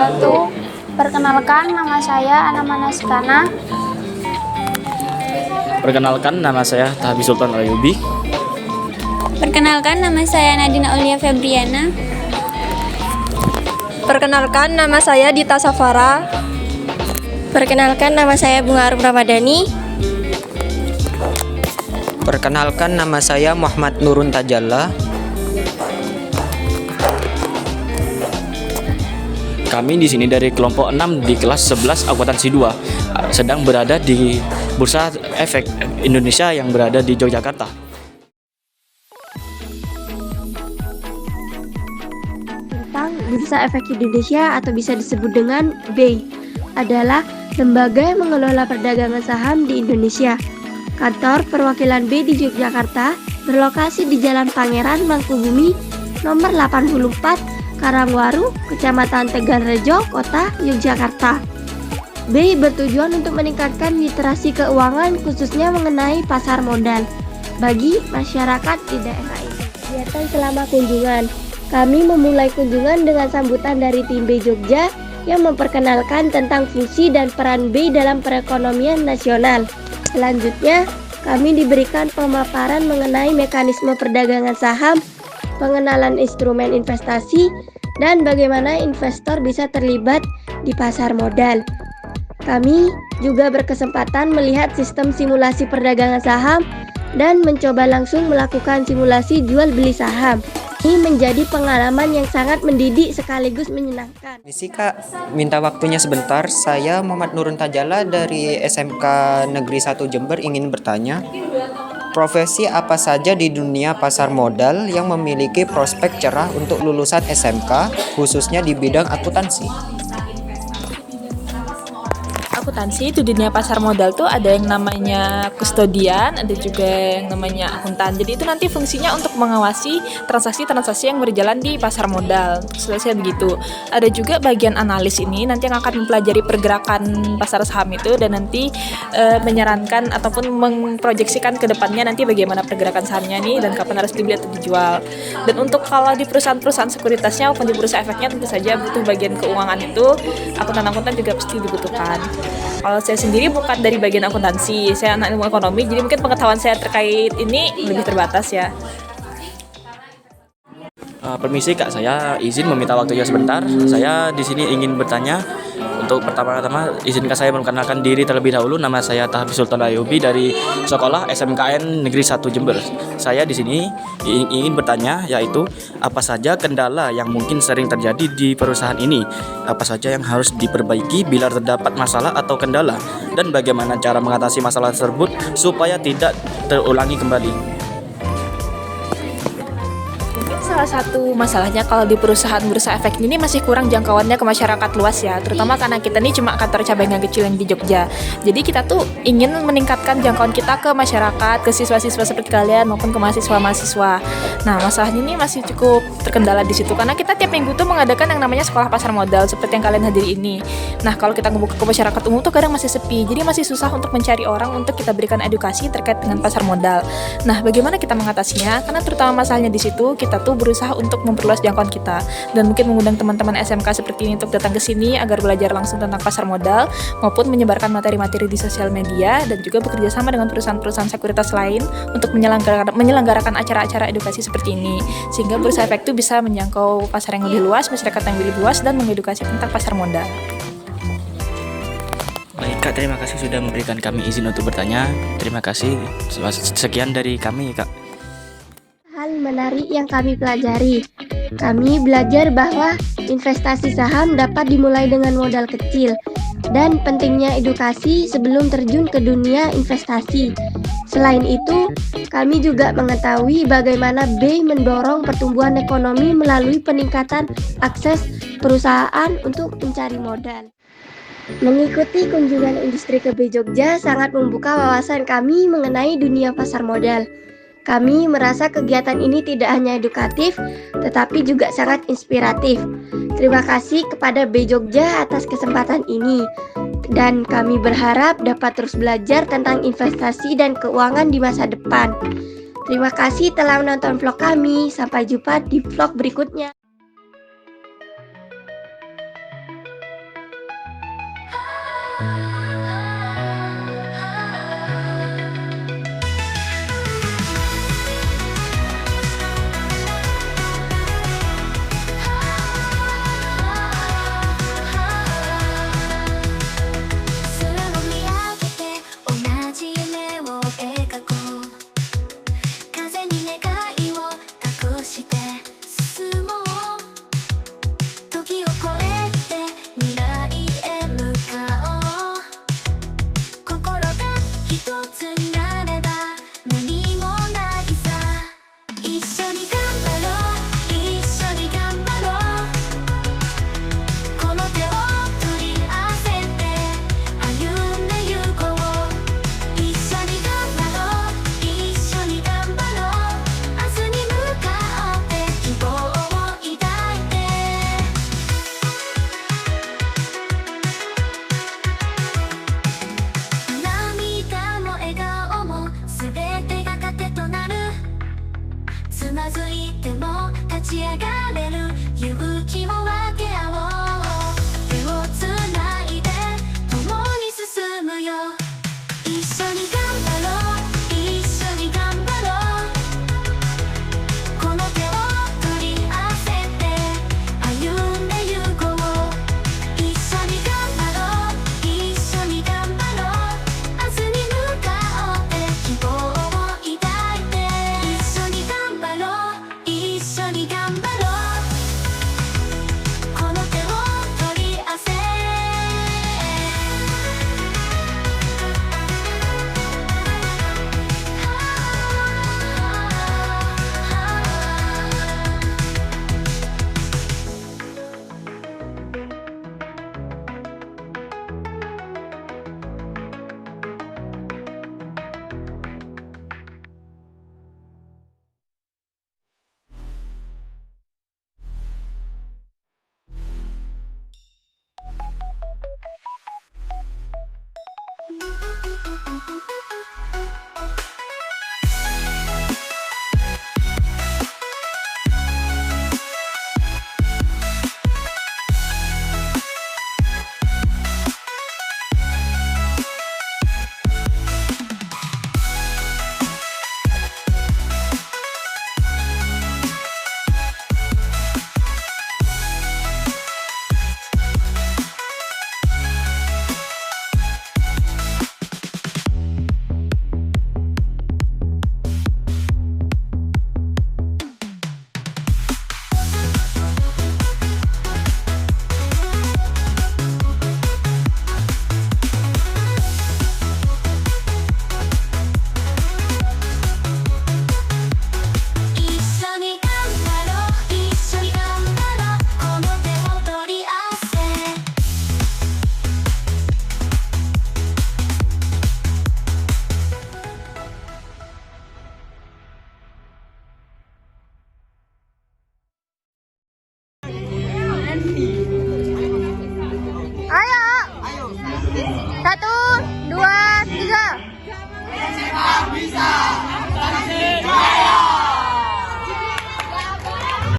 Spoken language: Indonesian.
wabarakatuh. Perkenalkan, nama saya Ana Manaskana. Perkenalkan, nama saya Tahbi Sultan Ayubi. Perkenalkan, nama saya Nadina Aulia Febriana. Perkenalkan, nama saya Dita Safara. Perkenalkan, nama saya Bunga Arum Ramadhani. Perkenalkan, nama saya Muhammad Nurun Tajalla. Kami di sini dari kelompok 6 di kelas 11 akuntansi 2 sedang berada di Bursa Efek Indonesia yang berada di Yogyakarta. Tentang Bursa Efek Indonesia atau bisa disebut dengan BEI adalah lembaga yang mengelola perdagangan saham di Indonesia. Kantor perwakilan BEI di Yogyakarta berlokasi di Jalan Pangeran Mangkubumi nomor 84 Karangwaru, Kecamatan Tegalrejo, Kota Yogyakarta. BEI bertujuan untuk meningkatkan literasi keuangan khususnya mengenai pasar modal bagi masyarakat di daerah ini. Kegiatan selama kunjungan, kami memulai kunjungan dengan sambutan dari tim BEI Jogja yang memperkenalkan tentang fungsi dan peran BEI dalam perekonomian nasional. Selanjutnya, kami diberikan pemaparan mengenai mekanisme perdagangan saham, pengenalan instrumen investasi, dan bagaimana investor bisa terlibat di pasar modal. Kami juga berkesempatan melihat sistem simulasi perdagangan saham dan mencoba langsung melakukan simulasi jual beli saham. Ini menjadi pengalaman yang sangat mendidik sekaligus menyenangkan. Misi Kak, minta waktunya sebentar. Saya Muhammad Nurun Tajalla dari SMK Negeri 1 Jember ingin bertanya, profesi apa saja di dunia pasar modal yang memiliki prospek cerah untuk lulusan SMK, khususnya di bidang akuntansi? Akuntansi itu di dunia pasar modal tuh ada yang namanya kustodian, ada juga yang namanya akuntan. Jadi itu nanti fungsinya untuk mengawasi transaksi-transaksi yang berjalan di pasar modal. Selesai begitu. Ada juga bagian analis ini nanti yang akan mempelajari pergerakan pasar saham itu dan nanti menyarankan ataupun memproyeksikan ke depannya nanti bagaimana pergerakan sahamnya nih dan kapan harus dibeli atau dijual. Dan untuk kalau di perusahaan-perusahaan sekuritasnya maupun di bursa efeknya tentu saja butuh bagian keuangan itu, akuntan-akuntan juga pasti dibutuhkan. Kalau saya sendiri bukan dari bagian akuntansi, saya anak ilmu ekonomi, jadi mungkin pengetahuan saya terkait ini lebih terbatas ya. Permisi Kak, saya izin meminta waktunya sebentar. Saya di sini ingin bertanya. Untuk pertama-tama izinkan saya memperkenalkan diri terlebih dahulu. Nama saya Tahbi Sultan Ayubi dari sekolah SMKN Negeri 1 Jember. Saya di sini ingin bertanya, yaitu apa saja kendala yang mungkin sering terjadi di perusahaan ini? Apa saja yang harus diperbaiki bila terdapat masalah atau kendala? Dan bagaimana cara mengatasi masalah tersebut supaya tidak terulangi kembali? Salah satu masalahnya kalau di perusahaan bursa efek ini masih kurang jangkauannya ke masyarakat luas ya, terutama karena kita ini cuma kantor cabang yang kecil yang di Jogja. Jadi kita tuh ingin meningkatkan jangkauan kita ke masyarakat, ke siswa-siswa seperti kalian maupun ke mahasiswa-mahasiswa. Nah, masalahnya ini masih cukup terkendala di situ karena kita tiap minggu tuh mengadakan yang namanya sekolah pasar modal seperti yang kalian hadiri ini. Nah, kalau kita ngebuka ke masyarakat umum tuh kadang masih sepi. Jadi masih susah untuk mencari orang untuk kita berikan edukasi terkait dengan pasar modal. Nah, bagaimana kita mengatasinya? Karena terutama masalahnya di situ kita tuh berusaha untuk memperluas jangkauan kita dan mungkin mengundang teman-teman SMK seperti ini untuk datang ke sini agar belajar langsung tentang pasar modal maupun menyebarkan materi-materi di sosial media dan juga bekerja sama dengan perusahaan-perusahaan sekuritas lain untuk menyelenggarakan acara-acara edukasi seperti ini sehingga bursa efek itu bisa menjangkau pasar yang lebih luas, masyarakat yang lebih luas dan mengedukasi tentang pasar modal. Baik Kak, terima kasih sudah memberikan kami izin untuk bertanya. Terima kasih. Sekian dari kami Kak. Hal menarik yang kami pelajari. Kami belajar bahwa investasi saham dapat dimulai dengan modal kecil dan pentingnya edukasi sebelum terjun ke dunia investasi. Selain itu, kami juga mengetahui bagaimana BEI mendorong pertumbuhan ekonomi melalui peningkatan akses perusahaan untuk mencari modal. Mengikuti kunjungan industri ke BEI Jogja sangat membuka wawasan kami mengenai dunia pasar modal. Kami merasa kegiatan ini tidak hanya edukatif, tetapi juga sangat inspiratif. Terima kasih kepada BEI Jogja atas kesempatan ini. Dan kami berharap dapat terus belajar tentang investasi dan keuangan di masa depan. Terima kasih telah menonton vlog kami. Sampai jumpa di vlog berikutnya.